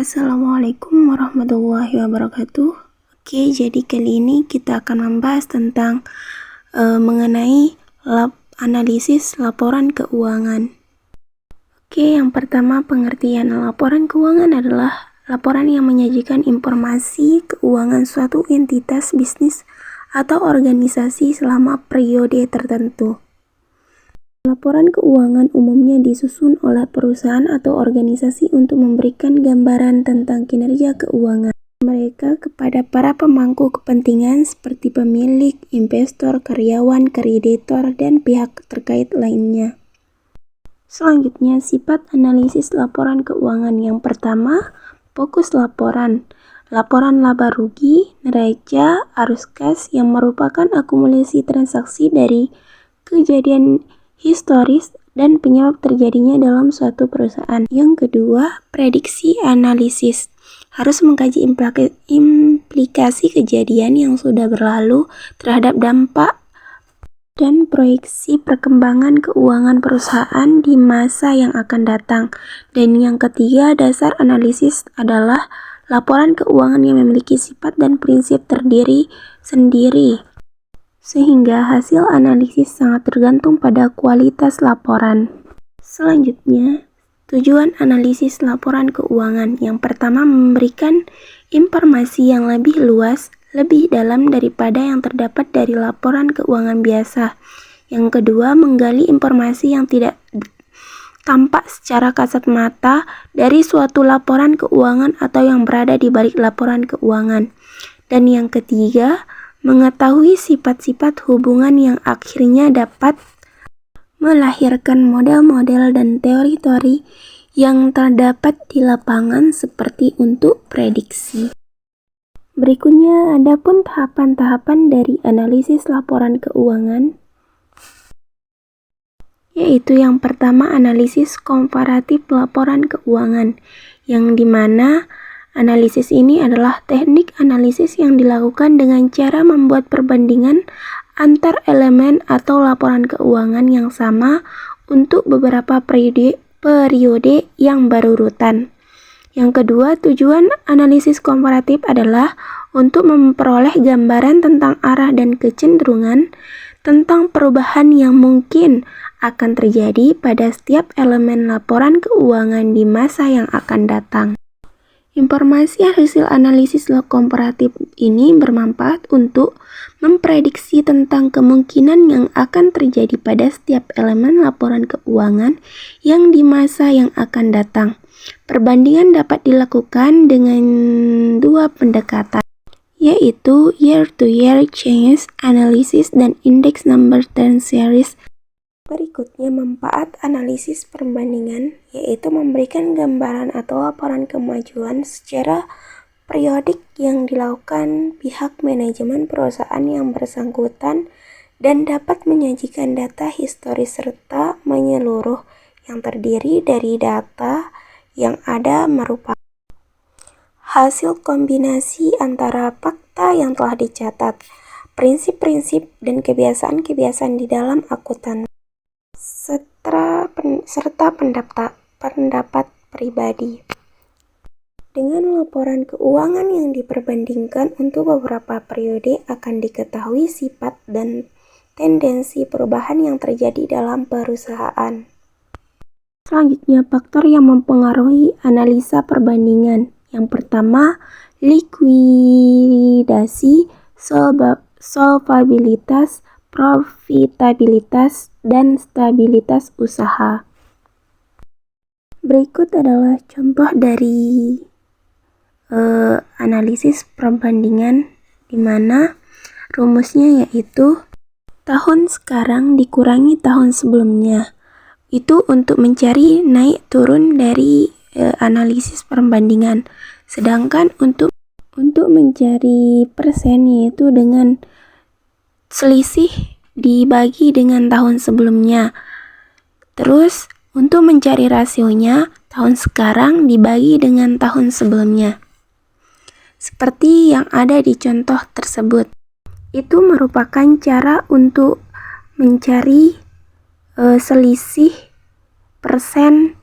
Assalamualaikum warahmatullahi wabarakatuh. Oke, jadi kali ini kita akan membahas tentang mengenai analisis laporan keuangan. Oke, yang pertama pengertian laporan keuangan adalah laporan yang menyajikan informasi keuangan suatu entitas bisnis atau organisasi selama periode tertentu. Laporan keuangan umumnya disusun oleh perusahaan atau organisasi untuk memberikan gambaran tentang kinerja keuangan mereka kepada para pemangku kepentingan seperti pemilik, investor, karyawan, kreditor, dan pihak terkait lainnya. Selanjutnya, sifat analisis laporan keuangan. Yang pertama, fokus laporan. Laporan laba rugi, neraca, arus kas yang merupakan akumulasi transaksi dari kejadian historis dan penyebab terjadinya dalam suatu perusahaan. Yang kedua, prediksi analisis. Harus mengkaji implikasi kejadian yang sudah berlalu terhadap dampak dan proyeksi perkembangan keuangan perusahaan di masa yang akan datang. Dan yang ketiga, dasar analisis adalah laporan keuangan yang memiliki sifat dan prinsip terdiri sendiri, sehingga hasil analisis sangat tergantung pada kualitas laporan. Selanjutnya, tujuan analisis laporan keuangan. Yang pertama, memberikan informasi yang lebih luas, lebih dalam daripada yang terdapat dari laporan keuangan biasa. Yang kedua, menggali informasi yang tidak tampak secara kasat mata dari suatu laporan keuangan atau yang berada di balik laporan keuangan. Dan yang ketiga, mengetahui sifat-sifat hubungan yang akhirnya dapat melahirkan model-model dan teori-teori yang terdapat di lapangan seperti untuk prediksi. Berikutnya, ada pun tahapan-tahapan dari analisis laporan keuangan, yaitu yang pertama, analisis komparatif laporan keuangan, yang dimana analisis ini adalah teknik analisis yang dilakukan dengan cara membuat perbandingan antar elemen atau laporan keuangan yang sama untuk beberapa periode yang berurutan. Yang kedua, tujuan analisis komparatif adalah untuk memperoleh gambaran tentang arah dan kecenderungan tentang perubahan yang mungkin akan terjadi pada setiap elemen laporan keuangan di masa yang akan datang. Informasi hasil analisis komparatif ini bermanfaat untuk memprediksi tentang kemungkinan yang akan terjadi pada setiap elemen laporan keuangan yang di masa yang akan datang. Perbandingan dapat dilakukan dengan dua pendekatan, yaitu year-to-year change analysis dan index number time series. Berikutnya, manfaat analisis perbandingan, yaitu memberikan gambaran atau laporan kemajuan secara periodik yang dilakukan pihak manajemen perusahaan yang bersangkutan dan dapat menyajikan data historis serta menyeluruh yang terdiri dari data yang ada merupakan hasil kombinasi antara fakta yang telah dicatat, prinsip-prinsip dan kebiasaan-kebiasaan di dalam akuntan, serta pendapat pribadi. Dengan laporan keuangan yang diperbandingkan untuk beberapa periode akan diketahui sifat dan tendensi perubahan yang terjadi dalam perusahaan. Selanjutnya, faktor yang mempengaruhi analisa perbandingan. Yang pertama, likuidasi, solvabilitas, profitabilitas, dan stabilitas usaha. Berikut adalah contoh dari analisis perbandingan, di mana rumusnya yaitu tahun sekarang dikurangi tahun sebelumnya. Itu untuk mencari naik turun dari analisis perbandingan. Sedangkan untuk mencari persen, yaitu dengan selisih dibagi dengan tahun sebelumnya. Terus untuk mencari rasionya, tahun sekarang dibagi dengan tahun sebelumnya. Seperti yang ada di contoh tersebut. Itu merupakan cara untuk mencari selisih persen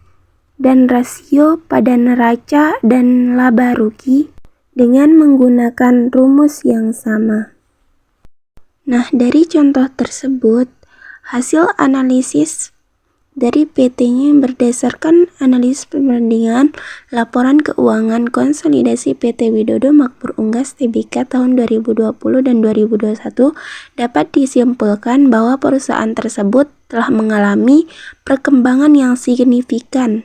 dan rasio pada neraca dan laba rugi dengan menggunakan rumus yang sama. Nah, dari contoh tersebut, hasil analisis dari PT-nya berdasarkan analisis perbandingan laporan keuangan konsolidasi PT Widodo Makmur Unggas Tbk tahun 2020 dan 2021 dapat disimpulkan bahwa perusahaan tersebut telah mengalami perkembangan yang signifikan.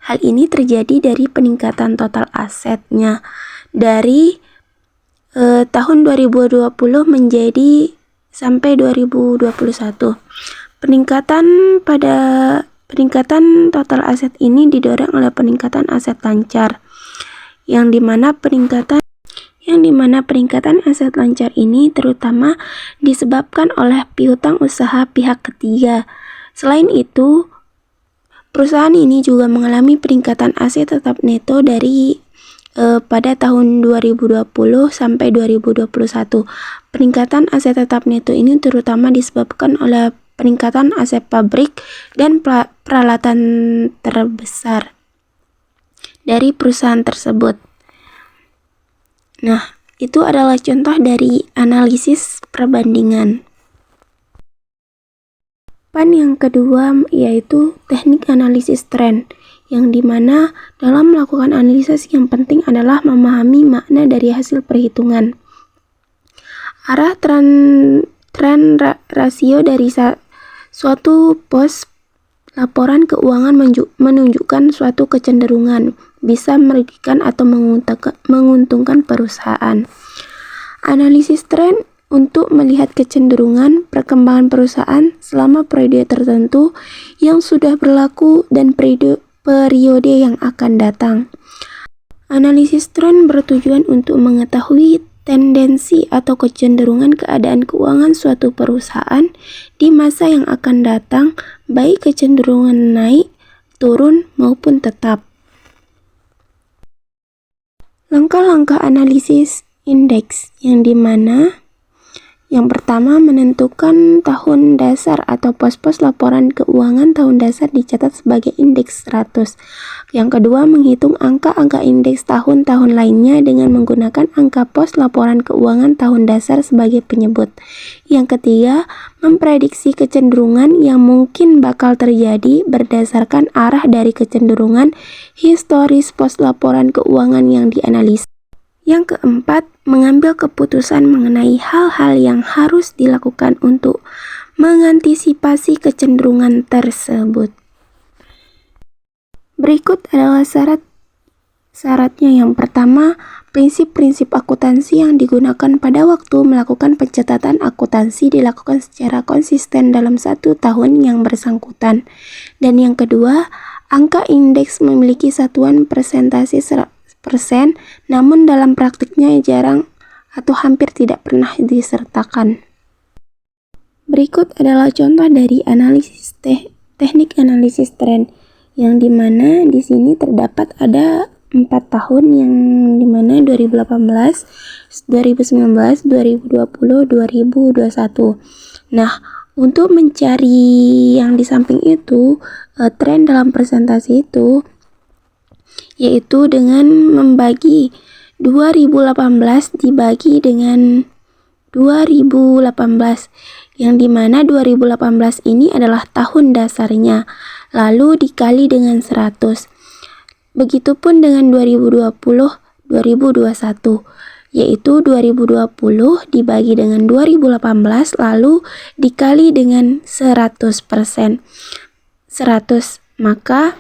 Hal ini terjadi dari peningkatan total asetnya dari tahun 2020 menjadi sampai 2021. Peningkatan total aset ini didorong oleh peningkatan aset lancar, yang dimana peningkatan aset lancar ini terutama disebabkan oleh piutang usaha pihak ketiga. Selain itu, perusahaan ini juga mengalami peningkatan aset tetap neto dari pada tahun 2020 sampai 2021. Peningkatan aset tetap neto ini terutama disebabkan oleh peningkatan aset pabrik dan peralatan terbesar dari perusahaan tersebut. Nah, itu adalah contoh dari analisis perbandingan. Yang kedua yaitu teknik analisis tren, yang dimana dalam melakukan analisis yang penting adalah memahami makna dari hasil perhitungan. Arah tren rasio dari suatu pos laporan keuangan menunjukkan suatu kecenderungan, bisa merugikan atau menguntungkan perusahaan. Analisis tren untuk melihat kecenderungan perkembangan perusahaan selama periode tertentu yang sudah berlaku dan periode yang akan datang. Analisis tren bertujuan untuk mengetahui tendensi atau kecenderungan keadaan keuangan suatu perusahaan di masa yang akan datang, baik kecenderungan naik, turun, maupun tetap. Langkah-langkah analisis indeks, yang dimana yang pertama, menentukan tahun dasar atau pos-pos laporan keuangan tahun dasar dicatat sebagai indeks 100. Yang kedua, menghitung angka-angka indeks tahun-tahun lainnya dengan menggunakan angka pos laporan keuangan tahun dasar sebagai penyebut. Yang ketiga, memprediksi kecenderungan yang mungkin bakal terjadi berdasarkan arah dari kecenderungan historis pos laporan keuangan yang dianalisis. Yang keempat, mengambil keputusan mengenai hal-hal yang harus dilakukan untuk mengantisipasi kecenderungan tersebut. Berikut adalah syaratnya. Yang pertama, prinsip-prinsip akuntansi yang digunakan pada waktu melakukan pencatatan akuntansi dilakukan secara konsisten dalam 1 tahun yang bersangkutan. Dan yang kedua, angka indeks memiliki satuan persentase persen, namun dalam praktiknya jarang atau hampir tidak pernah disertakan. Berikut adalah contoh dari analisis teknik analisis tren, yang dimana di sini terdapat ada 4 tahun, yang dimana 2018, 2019, 2020, 2021. Nah, untuk mencari yang di samping itu, tren dalam presentasi itu, yaitu dengan membagi 2018 dibagi dengan 2018, yang dimana 2018 ini adalah tahun dasarnya, lalu dikali dengan 100. Begitupun dengan 2020, 2021, yaitu 2020 dibagi dengan 2018 lalu dikali dengan 100%. Maka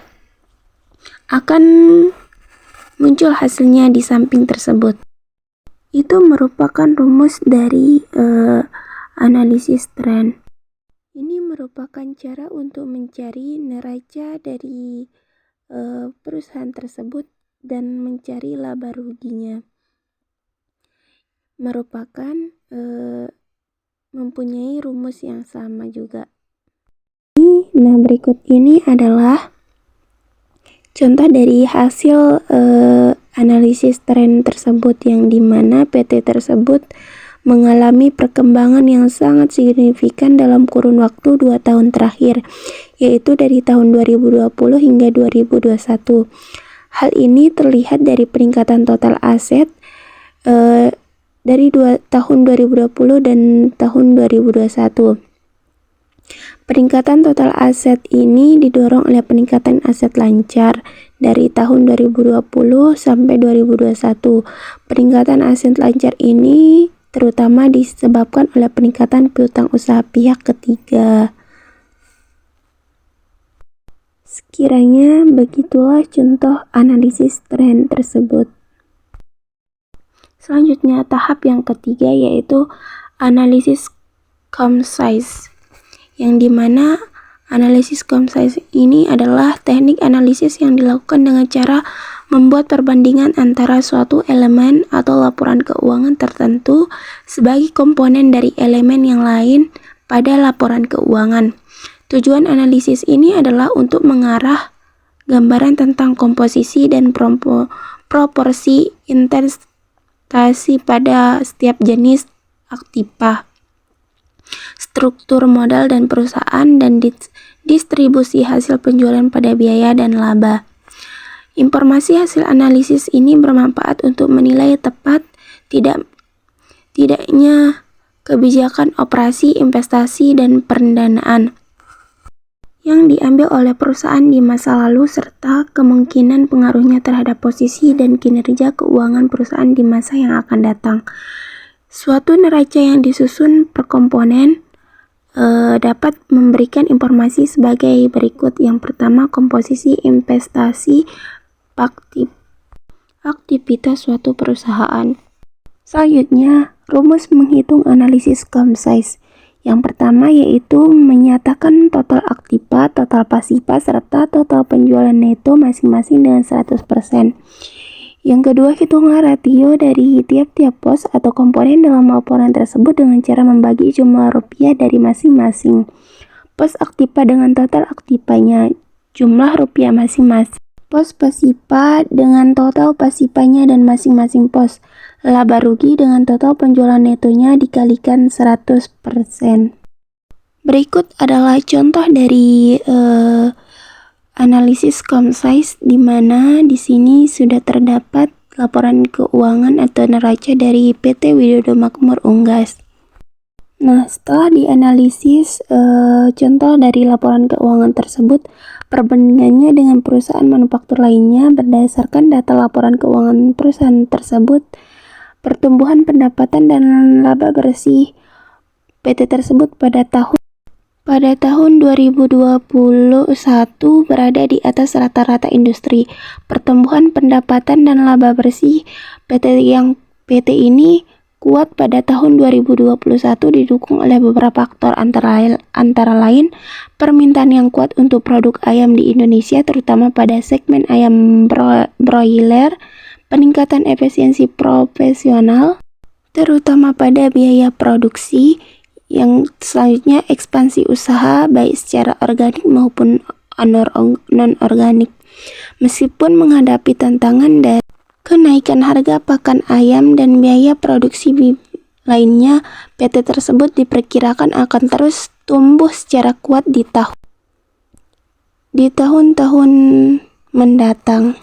akan muncul hasilnya di samping tersebut. Itu merupakan rumus dari analisis tren. Ini merupakan cara untuk mencari neraca dari perusahaan tersebut dan mencari laba ruginya. Merupakan mempunyai rumus yang sama juga. Nah, berikut ini adalah contoh dari hasil analisis tren tersebut, yang dimana PT tersebut mengalami perkembangan yang sangat signifikan dalam kurun waktu 2 tahun terakhir, yaitu dari tahun 2020 hingga 2021. Hal ini terlihat dari peningkatan total aset dari tahun 2020 dan tahun 2021. Peningkatan total aset ini didorong oleh peningkatan aset lancar dari tahun 2020 sampai 2021. Peningkatan aset lancar ini terutama disebabkan oleh peningkatan piutang usaha pihak ketiga. Sekiranya begitulah contoh analisis tren tersebut. Selanjutnya, tahap yang ketiga yaitu analisis COMSIZE, yang dimana analisis COMSIZE ini adalah teknik analisis yang dilakukan dengan cara membuat perbandingan antara suatu elemen atau laporan keuangan tertentu sebagai komponen dari elemen yang lain pada laporan keuangan. Tujuan analisis ini adalah untuk mengarah gambaran tentang komposisi dan proporsi investasi pada setiap jenis aktiva, struktur modal dan perusahaan, dan distribusi hasil penjualan pada biaya dan laba. Informasi hasil analisis ini bermanfaat untuk menilai tepat tidaknya kebijakan operasi, investasi, dan pendanaan yang diambil oleh perusahaan di masa lalu serta kemungkinan pengaruhnya terhadap posisi dan kinerja keuangan perusahaan di masa yang akan datang. Suatu neraca yang disusun per komponen dapat memberikan informasi sebagai berikut. Yang pertama, komposisi investasi aktivitas suatu perusahaan. Selanjutnya, rumus menghitung analisis COMSIZE. Yang pertama yaitu menyatakan total aktiva, total pasiva, serta total penjualan neto masing-masing dengan 100%. Yang kedua, hitungan rasio dari tiap-tiap pos atau komponen dalam laporan tersebut dengan cara membagi jumlah rupiah dari masing-masing pos aktiva dengan total aktivanya, jumlah rupiah masing-masing pos pasiva dengan total pasivanya dan masing-masing pos laba rugi dengan total penjualan netonya dikalikan 100%. Berikut adalah contoh dari analisis COMSIZE, di mana di sini sudah terdapat laporan keuangan atau neraca dari PT Widodo Makmur Unggas. Nah, setelah dianalisis contoh dari laporan keuangan tersebut, perbandingannya dengan perusahaan manufaktur lainnya berdasarkan data laporan keuangan perusahaan tersebut, pertumbuhan pendapatan dan laba bersih PT tersebut pada tahun 2021 berada di atas rata-rata industri. Pertumbuhan pendapatan dan laba bersih PT ini kuat pada tahun 2021 didukung oleh beberapa faktor antara lain permintaan yang kuat untuk produk ayam di Indonesia terutama pada segmen ayam broiler, peningkatan efisiensi profesional terutama pada biaya produksi, yang selanjutnya ekspansi usaha baik secara organik maupun non-organik. Meskipun menghadapi tantangan dari kenaikan harga pakan ayam dan biaya produksi lainnya, PT tersebut diperkirakan akan terus tumbuh secara kuat di tahun-tahun mendatang.